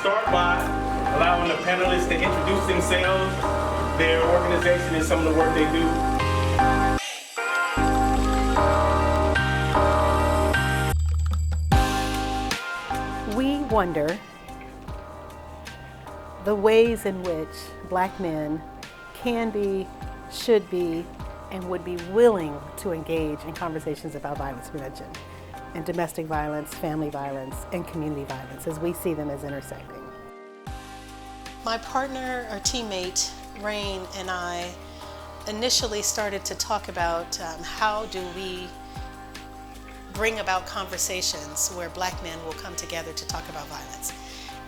start by allowing the panelists to introduce themselves, their organization, and some of the work they do. We wonder the ways in which Black men can be, should be, and would be willing to engage in conversations about violence prevention and domestic violence, family violence, and community violence as we see them as intersecting. My partner or teammate, Rain, and I initially started to talk about how do we bring about conversations where Black men will come together to talk about violence.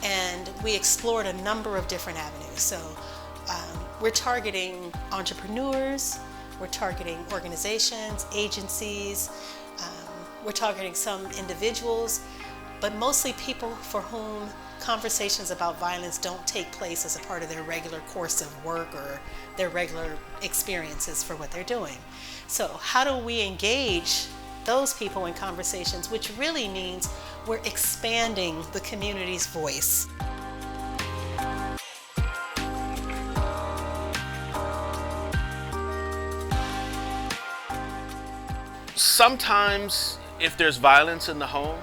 And we explored a number of different avenues. So we're targeting entrepreneurs, we're targeting organizations, agencies, we're targeting some individuals, but mostly people for whom conversations about violence don't take place as a part of their regular course of work or their regular experiences for what they're doing. So how do we engage those people in conversations, which really means we're expanding the community's voice. Sometimes, if there's violence in the home,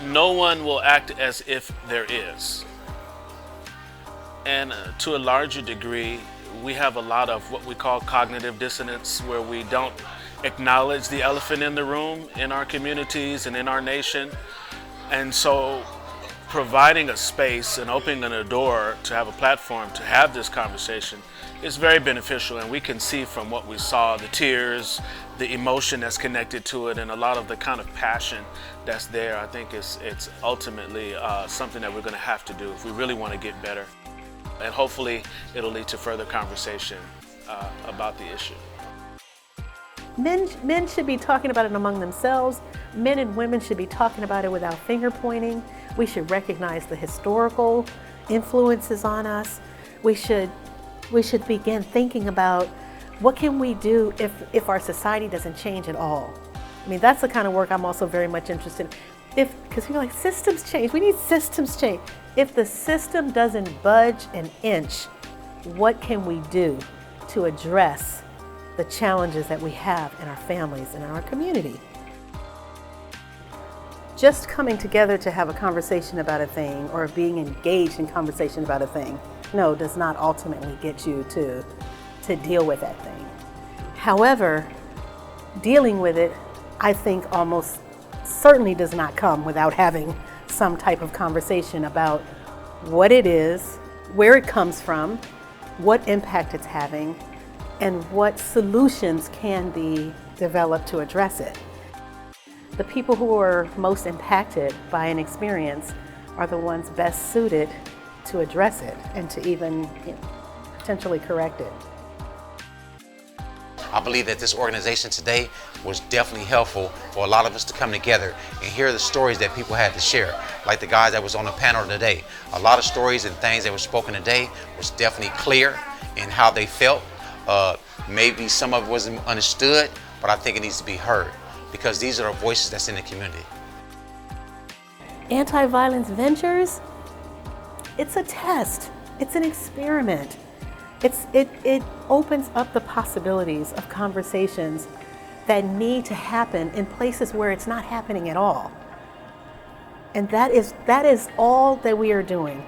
no one will act as if there is. And to a larger degree, we have a lot of what we call cognitive dissonance, where we don't acknowledge the elephant in the room in our communities and in our nation. And so providing a space and opening a door to have a platform to have this conversation is very beneficial, and we can see from what we saw, the tears, the emotion that's connected to it, and a lot of the kind of passion that's there. I think it's ultimately something that we're going to have to do if we really want to get better. And hopefully it'll lead to further conversation about the issue. Men should be talking about it among themselves. Men and women should be talking about it without finger pointing. We should recognize the historical influences on us. We should begin thinking about what can we do if our society doesn't change at all. I mean, that's the kind of work I'm also very much interested in. Because you're like, systems change, we need systems change. If the system doesn't budge an inch, what can we do to address the challenges that we have in our families and in our community? Just coming together to have a conversation about a thing or being engaged in conversation about a thing, no, does not ultimately get you to deal with that thing. However, dealing with it, I think almost certainly does not come without having some type of conversation about what it is, where it comes from, what impact it's having, and what solutions can be developed to address it. The people who are most impacted by an experience are the ones best suited to address it and to even potentially correct it. I believe that this organization today was definitely helpful for a lot of us to come together and hear the stories that people had to share, like the guys that was on the panel today. A lot of stories and things that were spoken today was definitely clear in how they felt. Maybe some of it wasn't understood, but I think it needs to be heard because these are the voices that's in the community. Anti-violence ventures, it's a test, it's an experiment. It opens up the possibilities of conversations that need to happen in places where it's not happening at all. And that is all that we are doing.